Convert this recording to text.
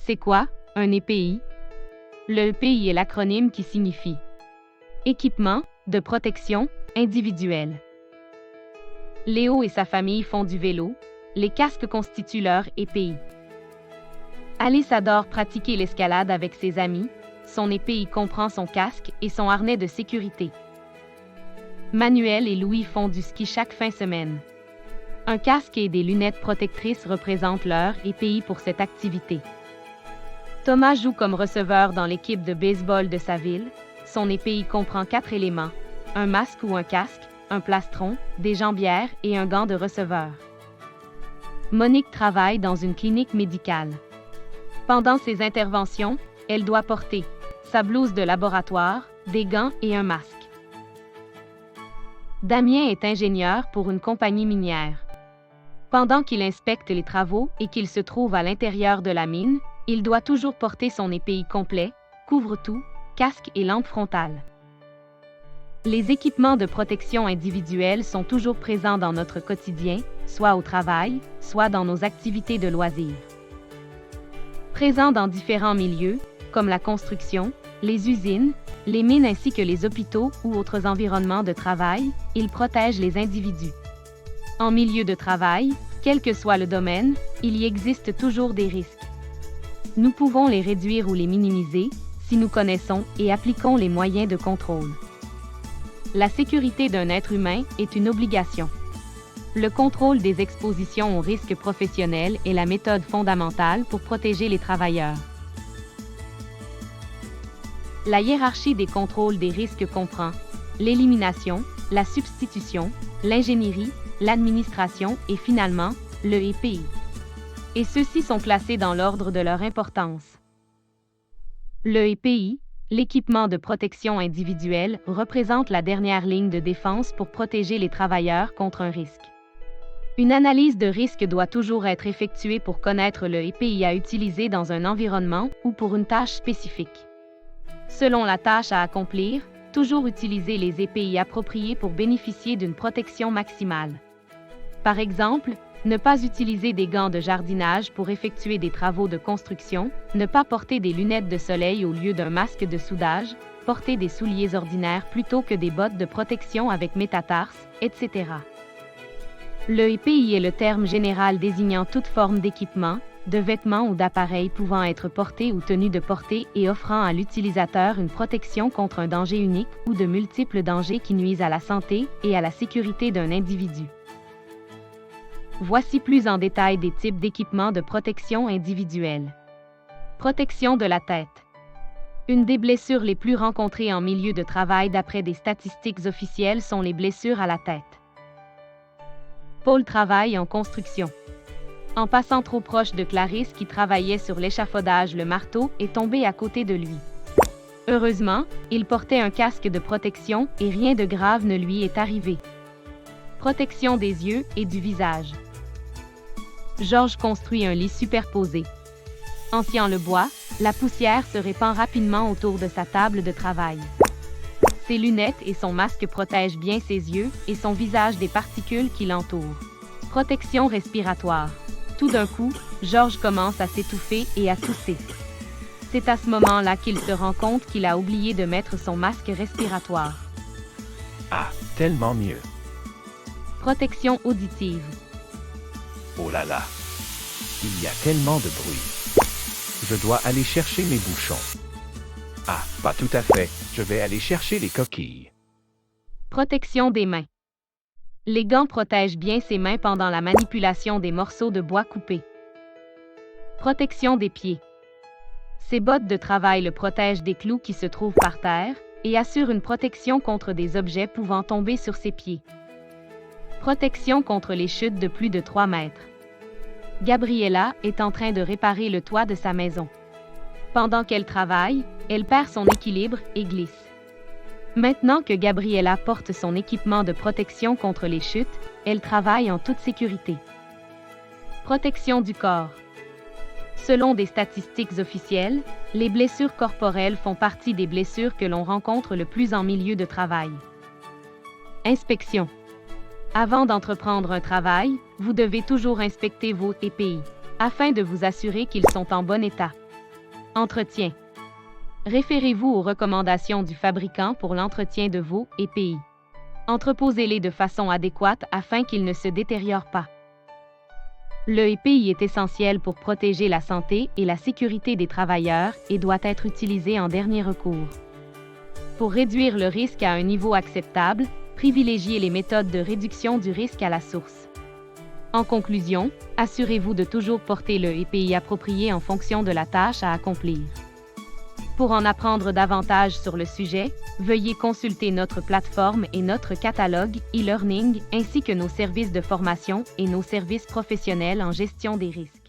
C'est quoi, un EPI? Le EPI est l'acronyme qui signifie Équipement de protection individuelle. Léo et sa famille font du vélo, les casques constituent leur EPI. Alice adore pratiquer l'escalade avec ses amis, son EPI comprend son casque et son harnais de sécurité. Manuel et Louis font du ski chaque fin de semaine. Un casque et des lunettes protectrices représentent leur EPI pour cette activité. Thomas joue comme receveur dans l'équipe de baseball de sa ville. Son EPI comprend 4 éléments, un masque ou un casque, un plastron, des jambières et un gant de receveur. Monique travaille dans une clinique médicale. Pendant ses interventions, elle doit porter sa blouse de laboratoire, des gants et un masque. Damien est ingénieur pour une compagnie minière. Pendant qu'il inspecte les travaux et qu'il se trouve à l'intérieur de la mine, il doit toujours porter son EPI complet, couvre-tout, casque et lampe frontale. Les équipements de protection individuelle sont toujours présents dans notre quotidien, soit au travail, soit dans nos activités de loisirs. Présents dans différents milieux, comme la construction, les usines, les mines ainsi que les hôpitaux ou autres environnements de travail, ils protègent les individus. En milieu de travail, quel que soit le domaine, il y existe toujours des risques. Nous pouvons les réduire ou les minimiser si nous connaissons et appliquons les moyens de contrôle. La sécurité d'un être humain est une obligation. Le contrôle des expositions aux risques professionnels est la méthode fondamentale pour protéger les travailleurs. La hiérarchie des contrôles des risques comprend l'élimination, la substitution, l'ingénierie, l'administration et finalement, le EPI. Et ceux-ci sont placés dans l'ordre de leur importance. Le EPI, l'équipement de protection individuelle, représente la dernière ligne de défense pour protéger les travailleurs contre un risque. Une analyse de risque doit toujours être effectuée pour connaître le EPI à utiliser dans un environnement ou pour une tâche spécifique. Selon la tâche à accomplir, toujours utiliser les EPI appropriés pour bénéficier d'une protection maximale. Par exemple, ne pas utiliser des gants de jardinage pour effectuer des travaux de construction, ne pas porter des lunettes de soleil au lieu d'un masque de soudage, porter des souliers ordinaires plutôt que des bottes de protection avec métatarses, etc. Le EPI est le terme général désignant toute forme d'équipement, de vêtements ou d'appareils pouvant être portés ou tenus de porter et offrant à l'utilisateur une protection contre un danger unique ou de multiples dangers qui nuisent à la santé et à la sécurité d'un individu. Voici plus en détail des types d'équipements de protection individuelle. Protection de la tête. Une des blessures les plus rencontrées en milieu de travail d'après des statistiques officielles sont les blessures à la tête. Paul travaille en construction. En passant trop proche de Clarisse qui travaillait sur l'échafaudage, le marteau est tombé à côté de lui. Heureusement, il portait un casque de protection et rien de grave ne lui est arrivé. Protection des yeux et du visage. Georges construit un lit superposé. En sciant le bois, la poussière se répand rapidement autour de sa table de travail. Ses lunettes et son masque protègent bien ses yeux et son visage des particules qui l'entourent. Protection respiratoire. Tout d'un coup, Georges commence à s'étouffer et à tousser. C'est à ce moment-là qu'il se rend compte qu'il a oublié de mettre son masque respiratoire. Ah, tellement mieux. Protection auditive. Oh là là. Il y a tellement de bruit. Je dois aller chercher mes bouchons. Ah, pas tout à fait. Je vais aller chercher les coquilles. Protection des mains. Les gants protègent bien ses mains pendant la manipulation des morceaux de bois coupés. Protection des pieds. Ses bottes de travail le protègent des clous qui se trouvent par terre et assurent une protection contre des objets pouvant tomber sur ses pieds. Protection contre les chutes de plus de 3 mètres. Gabriella est en train de réparer le toit de sa maison. Pendant qu'elle travaille, elle perd son équilibre et glisse. Maintenant que Gabriella porte son équipement de protection contre les chutes, elle travaille en toute sécurité. Protection du corps. Selon des statistiques officielles, les blessures corporelles font partie des blessures que l'on rencontre le plus en milieu de travail. Inspection. Avant d'entreprendre un travail, vous devez toujours inspecter vos EPI, afin de vous assurer qu'ils sont en bon état. Entretien. Référez-vous aux recommandations du fabricant pour l'entretien de vos EPI. Entreposez-les de façon adéquate afin qu'ils ne se détériorent pas. Le EPI est essentiel pour protéger la santé et la sécurité des travailleurs et doit être utilisé en dernier recours. Pour réduire le risque à un niveau acceptable, privilégiez les méthodes de réduction du risque à la source. En conclusion, assurez-vous de toujours porter le EPI approprié en fonction de la tâche à accomplir. Pour en apprendre davantage sur le sujet, veuillez consulter notre plateforme et notre catalogue e-learning ainsi que nos services de formation et nos services professionnels en gestion des risques.